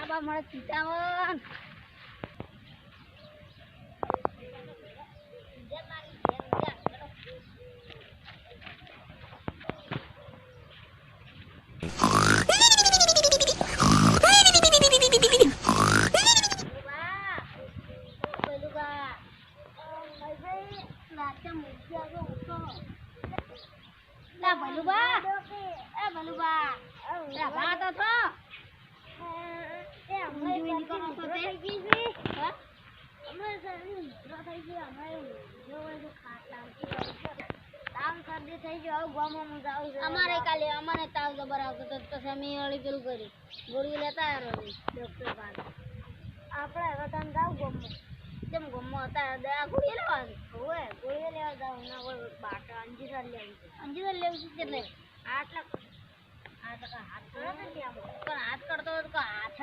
બા મળે ચિતાવન અમારે કાલે અમને તાવ જબર આવતો તો પછી અમે ઓલી પેલું કર્યું ગોળીઓ લેતા આવ્યો ડોક્ટર પાસે આપણે હવે તને જાવ ગમો કેમ ગમો હતા આ ગોળીઓ લેવાની હોય ગોળીઓ લેવા જાવ ના હોય બાટા અંજીસર લેવું છે કેટલે આટલા હાથ કરો નથી આમ પણ હાથ કરતો હોય તો હાથ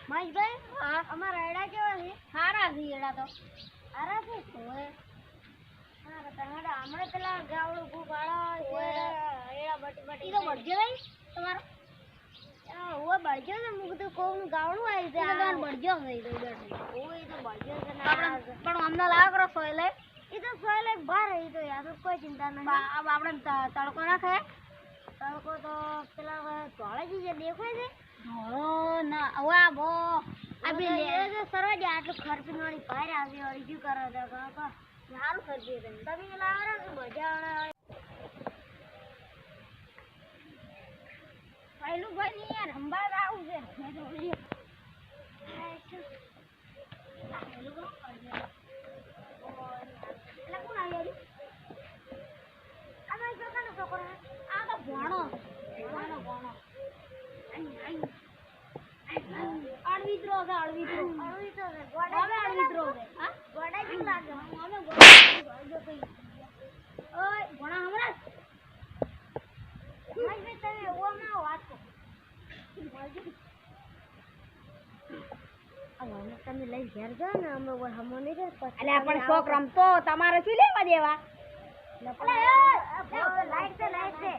મહેશભાઈ અમારા એડા કેવા છે સારા છે એડા તો સારા છે હોય હમણાં પેલા ગાવડું ભૂપાળો એડા બટી તો બળજો નહીં તમારો હું બળજો ને હું કીધું કહું ગાવડું આવી જાય બળજો નહીં તો બળજો છે પણ અમને લાવ કરો સોયલે એ તો સોયલે બહાર એ તો યાર કોઈ ચિંતા નહીં આપણે તડકો ના ખાય તડકો તો પેલા ધોળે જઈએ દેખાય છે ધોળો ના હવે આ બો આપણે સરવા જાય આટલું ખર્ચ વાળી બહાર આવી વાળી શું કરો તો સારું ખર્ચી તમે લાવો કે મજા પહેલું ભાઈ ની યાર અંબાડ આવું છે તમે લઈ ઘેર જાઓ ને અમે હમણાં પણ શોખ રમતો તમારે શું લેવા દેવા લાઈટ છે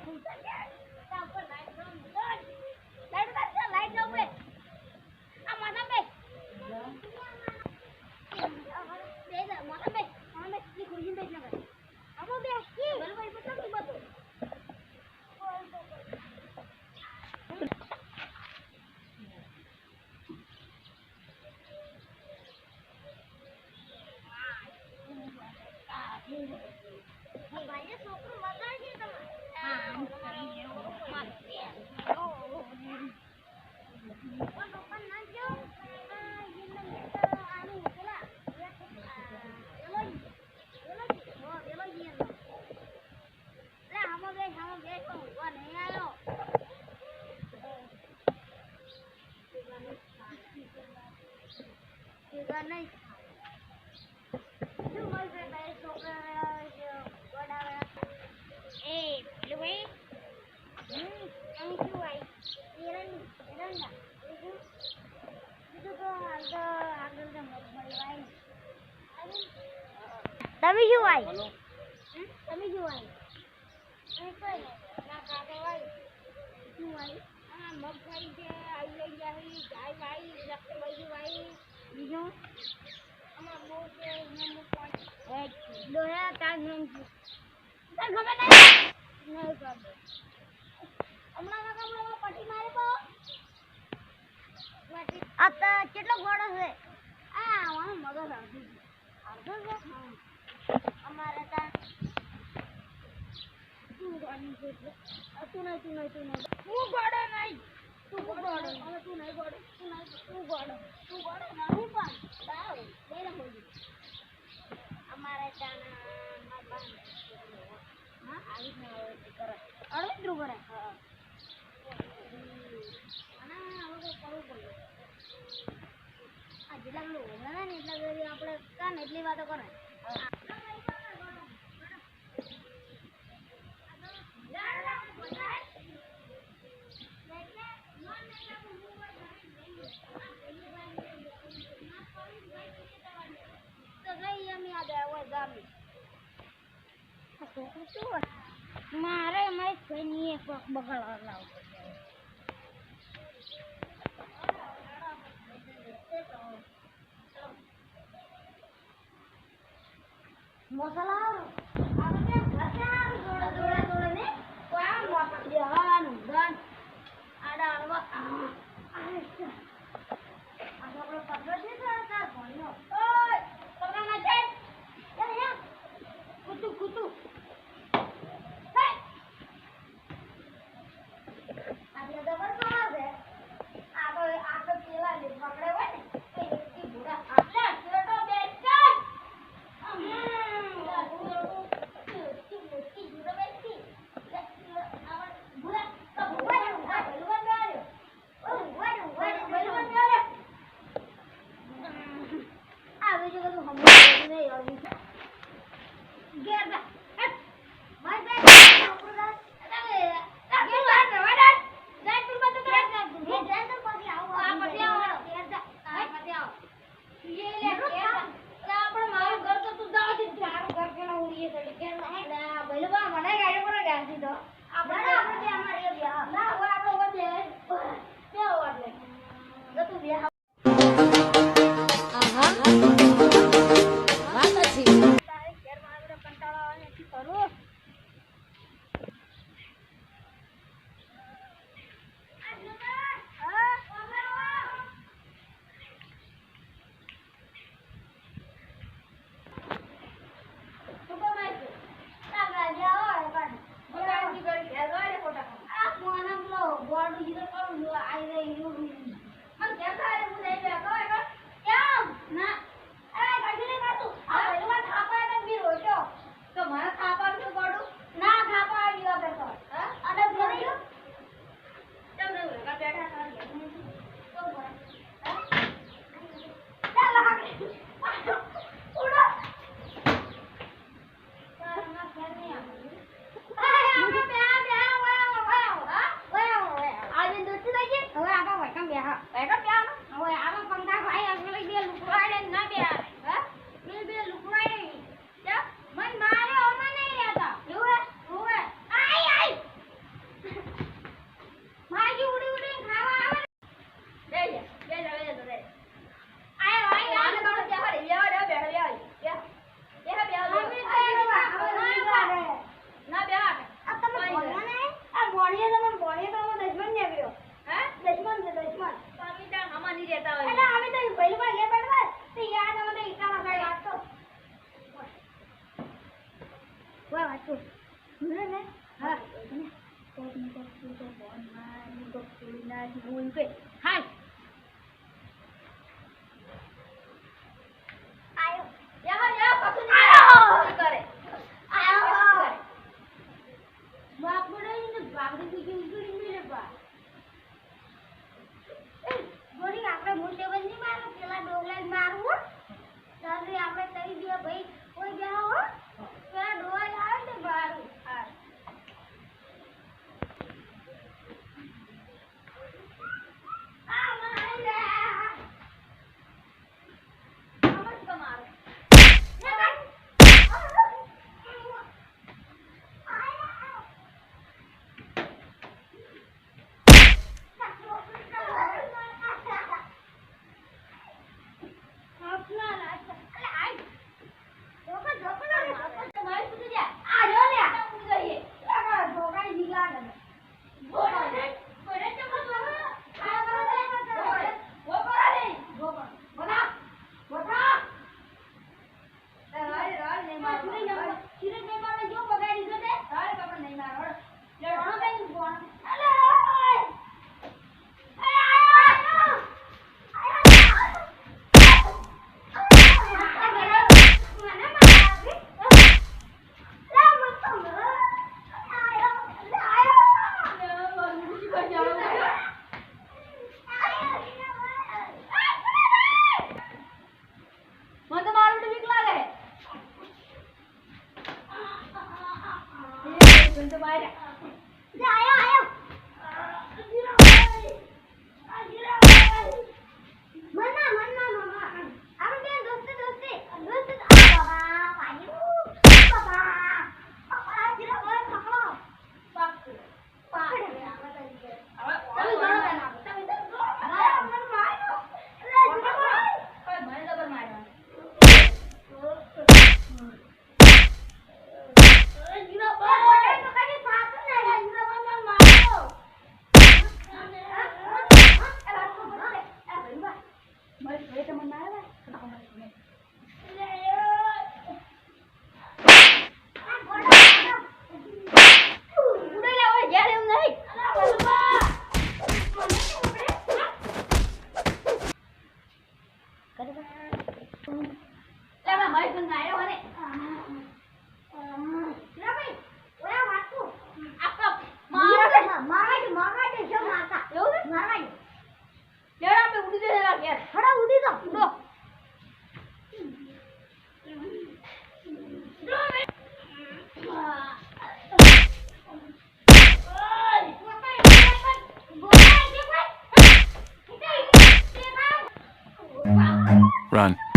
તમે શું આઈ તમે શું આઈ મગફળી છે આવી લઈ જાય ગાય વાઈ લખે બાજુ વાઈ બીજું અમાર બહુ છે દોયા તાજ નહીં તાર ખબર નહીં ખબર હમણાં કાકા પટ્ટી મારે તો આ તો કેટલો ઘોડો છે આ વાહ મગજ આવતું છે અમારે તા તું ગાડી છે તું નહીં હું ગોડો નહીં તું ગોડો હવે તું નહીં ગોડો તું ગોડો નહીં પણ દાવ લેને બોલી અમારે તાના બાન હા આવી ન આવે કરે અડવિદ્રુ કરે હા આના હવે કરવું પડે આ જેટલા લોકો ના ને એટલા કરી આપણે કાન એટલી વાતો કરે મારે મેં બગડ લાવ મસાલા આપણે ઘસા જોડે જોડે જોડે ને કોઈ આ મોટા દેવાનું ગન આડા આડવા આપણે પકડ છે તાર ભણ્યો ઓય પકડ ના છે યાર યાર કુતુ કુતુ હે આપણે દબર કોણ છે આ તો પેલા લે પકડે હોય ને તો એક ભૂરા આટલા છેટો બેસ ચાલ ઉડી દે યાર હડા ઉડી તો ઉડો Run.